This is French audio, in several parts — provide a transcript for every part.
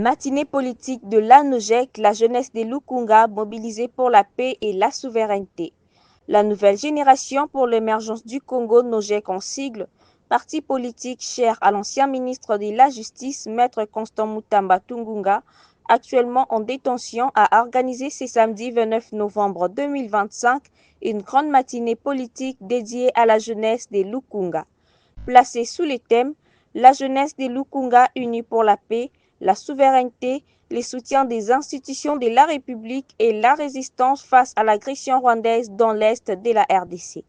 Matinée politique de l'ANOJEC, la jeunesse des Lukunga mobilisée pour la paix et la souveraineté. La nouvelle génération pour l'émergence du Congo, NOJEC en sigle, parti politique cher à l'ancien ministre de la Justice, Maître Constant Mutamba Tungunga, actuellement en détention, a organisé ce samedi 29 novembre 2025 une grande matinée politique dédiée à la jeunesse des Lukunga. Placée sous les thèmes « La jeunesse des Lukunga unie pour la paix », la souveraineté, les soutiens des institutions de la République et la résistance face à l'agression rwandaise dans l'est de la RDC.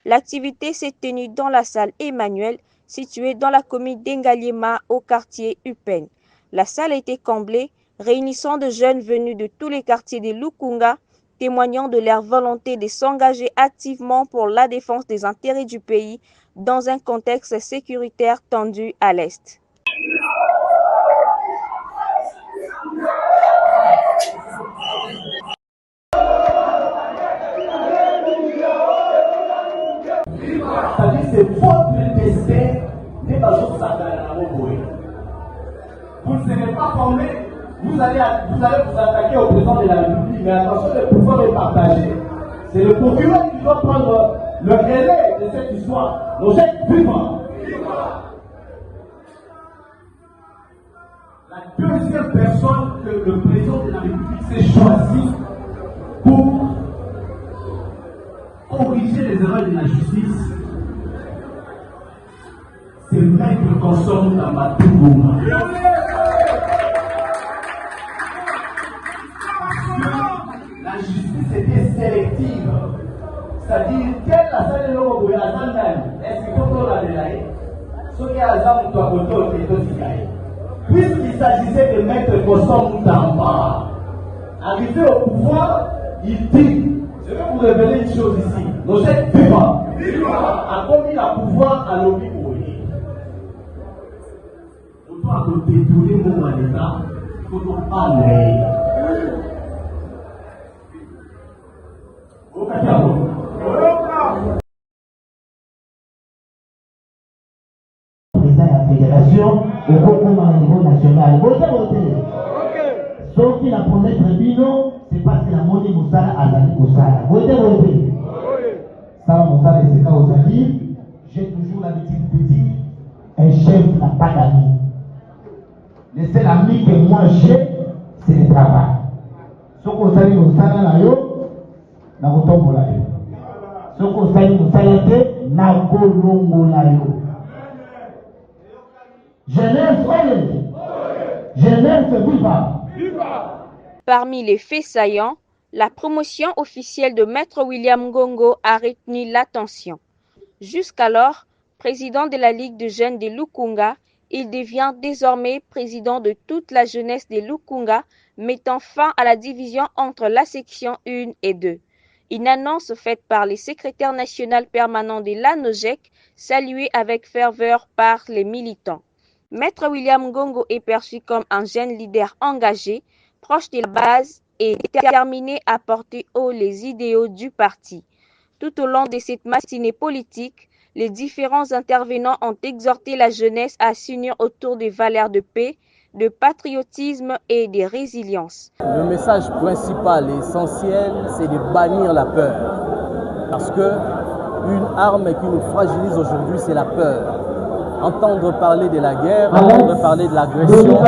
L'activité s'est tenue dans la salle Emmanuel, située dans la commune d'Engaliema au quartier Upen. La salle était comblée, réunissant de jeunes venus de tous les quartiers des Lukunga, témoignant de leur volonté de s'engager activement pour la défense des intérêts du pays dans un contexte sécuritaire tendu à l'est. C'est votre destin des bateaux Sagalanaroboé. Vous ne serez pas formé, vous allez vous attaquer au président de la République, mais attention, le pouvoir est partagé. C'est le procureur qui doit prendre le relais de cette histoire. Nos êtres vivants. La deuxième personne que le président de la République s'est choisi pour corriger les erreurs de la justice, c'est Maître Constant Mutamba Tungunga. La justice était sélective. C'est-à-dire, quelle la salle de l'eau est-ce qu'il faut la délayer? Ce qui est à puisqu'il s'agissait de Maître Constant Mutamba, arrivé au pouvoir, il dit, je vais vous révéler une chose ici, nos êtres vivants a commis le pouvoir à l'objet. Autant que détourner mon mandat, il faut qu'on parle. Président de la fédération, au Congo au niveau national. Votez. Sauf que la première tribune, c'est parce que la monnaie Moussala a zali Moussala. Votez. Ça, Moussala et Seka Ozali, j'ai toujours l'habitude de dire, un chef n'a pas d'amis. Le seul ami que moi j'ai, c'est le travail. Ce qu'on s'est dit Moussala là, na kotombo là. Ce qu'on s'est dit Moussala te, na kolongo là. Jeunesse viva. Parmi les faits saillants, la promotion officielle de Maître William Ngongo a retenu l'attention. Jusqu'alors, président de la Ligue de jeunes des Lukunga, il devient désormais président de toute la jeunesse des Lukunga, mettant fin à la division entre la section 1 et 2. Une annonce faite par les secrétaires nationaux permanents de l'ANOJEC, saluée avec ferveur par les militants. Maître William Ngongo est perçu comme un jeune leader engagé, proche de la base et déterminé à porter haut les idéaux du parti. Tout au long de cette matinée politique, les différents intervenants ont exhorté la jeunesse à s'unir autour des valeurs de paix, de patriotisme et de résilience. Le message principal et essentiel, c'est de bannir la peur. Parce que une arme qui nous fragilise aujourd'hui, c'est la peur. Entendre parler de la guerre, entendre parler de l'agression,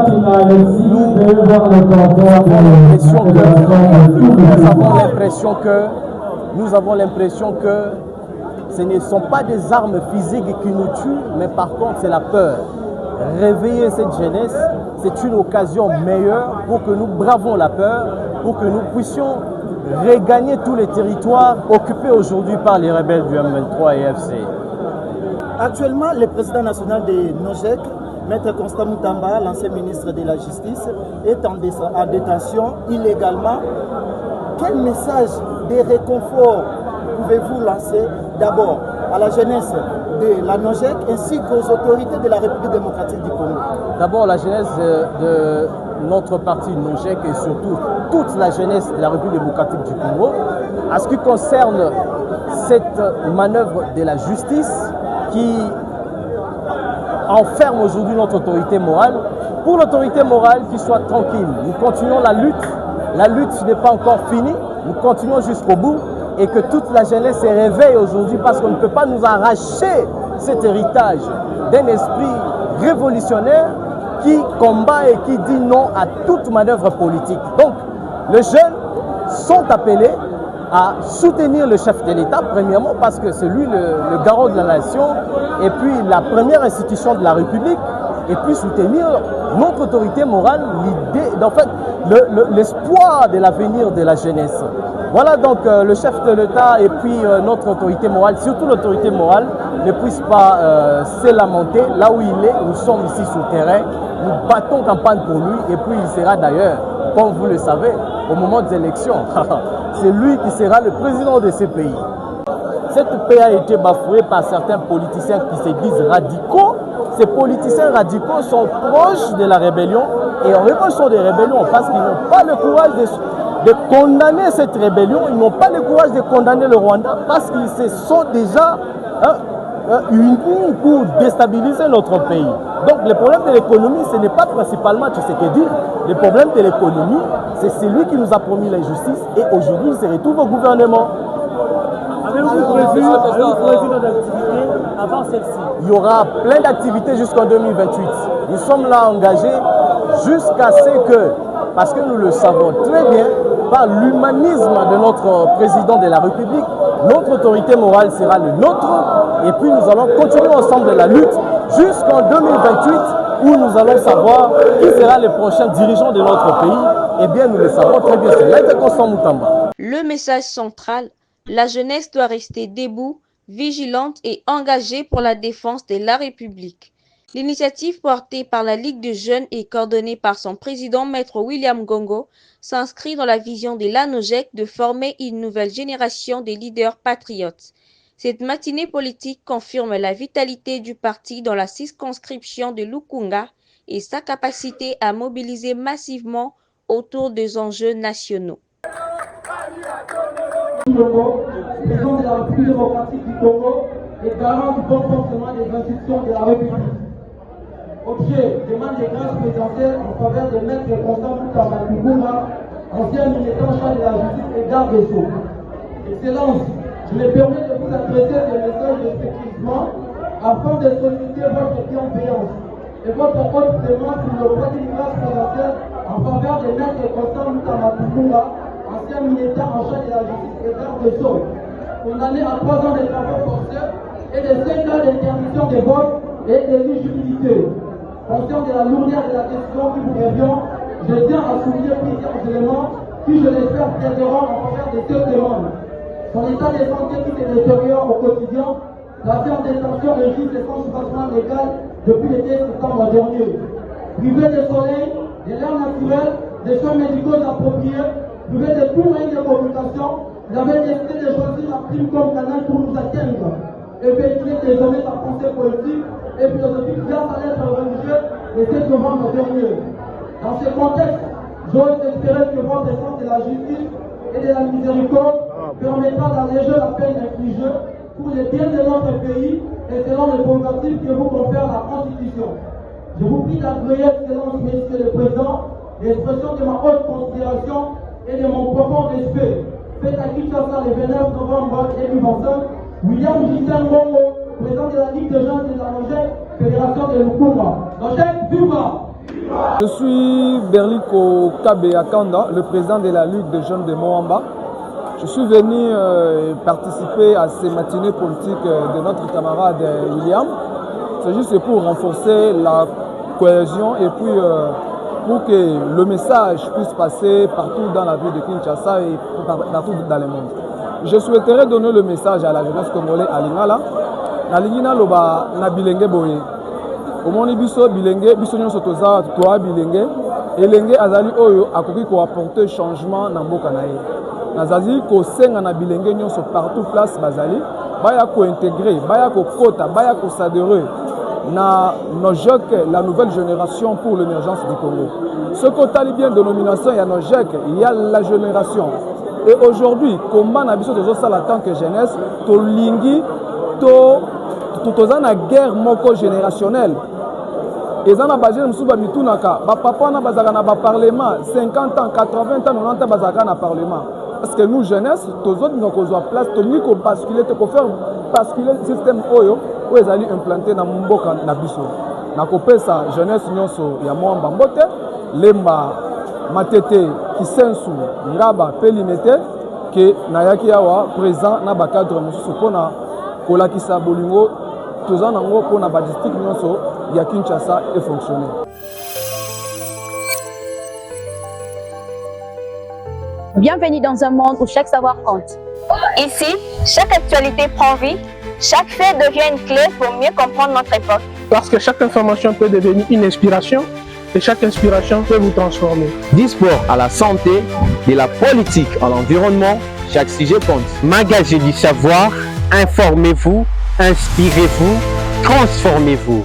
nous avons l'impression que ce ne sont pas des armes physiques qui nous tuent, mais par contre c'est la peur. Réveiller cette jeunesse, c'est une occasion meilleure pour que nous bravons la peur, pour que nous puissions regagner tous les territoires occupés aujourd'hui par les rebelles du M23 et FC. Actuellement, le président national de NOJEC, Maître Constant Mutamba, l'ancien ministre de la Justice, est en détention illégalement. Quel message de réconfort pouvez-vous lancer d'abord à la jeunesse de la NOJEC ainsi qu'aux autorités de la République démocratique du Congo? D'abord, la jeunesse de notre parti NOJEC et surtout toute la jeunesse de la République démocratique du Congo. En ce qui concerne cette manœuvre de la justice, qui enferme aujourd'hui notre autorité morale, Pour l'autorité morale, qu'il soit tranquille. Nous continuons la lutte. La lutte n'est pas encore finie. Nous continuons jusqu'au bout et que toute la jeunesse se réveille aujourd'hui parce qu'on ne peut pas nous arracher cet héritage d'un esprit révolutionnaire qui combat et qui dit non à toute manœuvre politique. Donc, les jeunes sont appelés à soutenir le chef de l'État, premièrement parce que c'est lui le garant de la nation et puis la première institution de la République, et puis soutenir notre autorité morale, l'idée, en fait, l'espoir de l'avenir de la jeunesse. Voilà donc le chef de l'État et puis notre autorité morale, surtout l'autorité morale, ne puisse pas se lamenter là où il est. Nous sommes ici sur le terrain, nous battons campagne pour lui et puis il sera d'ailleurs, comme vous le savez, au moment des élections. C'est lui qui sera le président de ce pays. Cette paix a été bafouée par certains politiciens qui se disent radicaux. Ces politiciens radicaux sont proches de la rébellion et en revanche sont des rébellions parce qu'ils n'ont pas le courage de condamner cette rébellion, ils n'ont pas le courage de condamner le Rwanda parce qu'ils se sont déjà unis pour déstabiliser notre pays. Donc le problème de l'économie, ce n'est pas principalement Tshisekedi. Le problème de l'économie, c'est celui qui nous a promis la justice et aujourd'hui il se retrouve au gouvernement. Avez-vous prévu d'autres activités avant celle-ci? Il y aura plein d'activités jusqu'en 2028. Nous sommes là engagés jusqu'à ce que, parce que nous le savons très bien, par l'humanisme de notre président de la République, notre autorité morale sera le nôtre et puis nous allons continuer ensemble la lutte jusqu'en 2028 où nous allons savoir qui sera le prochain dirigeant de notre pays. Eh bien, nous le savons très bien, c'est Maître Constant Moutamba. Le message central: la jeunesse doit rester debout, vigilante et engagée pour la défense de la République. L'initiative portée par la Ligue des jeunes et coordonnée par son président Maître William Gongo s'inscrit dans la vision de l'ANOJEC de former une nouvelle génération de leaders patriotes. Cette matinée politique confirme la vitalité du parti dans la circonscription de Lukunga et sa capacité à mobiliser massivement autour des enjeux nationaux. Président de la République démocratique du Congo et garant du bon fonctionnement des institutions de la République. Objet, demande de grâce présidentielle en faveur de Maître Constant Moutamba Lukunga, ancien militant chargé de la justice et garde des Sceaux. Excellence, je me permets de vous adresser ce message respectivement afin de solliciter votre bienveillance et votre haute demande pour le droit d'une grâce présidentielle en faveur de Maître Constant Moutamba Lukunga, ancien militant en charge de la justice et garde des Sceaux, condamné à 3 ans de travaux forcés et de 5 ans d'interdiction de vote et d'éligibilité. Conscient de la lourdeur de la question qui vous revient, je tiens à souligner plusieurs éléments qui, je l'espère, plaideront en faveur de cette demande. Son état de santé qui se détériore au quotidien, placé en détention registre sans soubassement légal depuis le 10 septembre dernier. Privé de soleil, de l'air naturel, des soins médicaux appropriés, privé de tout moyen de communication, vous avez décidé de choisir la prime comme canal pour nous atteindre et véhiculer désormais sa pensée politique et philosophique grâce à l'être religieux de 7 novembre dernier. Dans ce contexte, j'ose espérer que votre sens de la justice et de la miséricorde permettra d'alléger la peine infligée pour le bien de notre pays et selon les prérogatives que vous confère la Constitution. Je vous prie d'agréer, Excellence, Monsieur le Président, l'expression de ma haute considération et de mon profond respect. Faites à Kinshasa le 29 novembre 2025, William Gisèle Mongo, président de la Ligue des jeunes de l'ANOJEC, Fédération de Lukunga. ANOJEC, viva! Je suis Berliko Kabe Akanda, le président de la Ligue des jeunes de Moamba. Je suis venu participer à ces matinées politiques de notre camarade William. C'est juste pour renforcer la cohésion et puis pour que le message puisse passer partout dans la ville de Kinshasa et partout dans le monde. Je souhaiterais donner le message à la jeunesse congolaise à Lingala. Na lingina loba na bilenge boye. Omoni biso bilenge biso nyonso toza toa bilenge elenge azali oyo akoki ko apporter changement na mboka na ye. Nazali ko senga na bilenge nyonso partout place bazali baya ko intégrer, baya ko kota, baya ko s'adhérer na NOJEC, la nouvelle génération pour l'émergence du Congo. Ce qu'on bien de nomination, il y a NOJEC, il y a la génération. Et aujourd'hui, comment on a besoin de ça en tant que jeunesse, to lingi, to la guerre moko générationnelle. eza na ba jeune musu ba mitunaka ba papa na bazaka na ba parlement 50 ans 80 ans 90 ans bazaka na parlement parce que nous jeunesse tozoti na kozwa place toni ko basculer te ko faire basculer système oyo ezali implanté na mboka na biso na kopesa jeunesse nyonso ya Mwamba mbote lemba matete kisensu ngaba pelimete ke nayaki awa présent na ba cadre mususu pona kolakisa bolingo toza nango pona ba district nyonso ya Kinshasa et fonctionner. Bienvenue dans un monde où chaque savoir compte. Ici, chaque actualité prend vie, chaque fait devient une clé pour mieux comprendre notre époque. Parce que chaque information peut devenir une inspiration et chaque inspiration peut vous transformer. Du sport à la santé, de la politique à l'environnement, chaque sujet compte. Magazine du savoir, informez-vous, inspirez-vous, transformez-vous.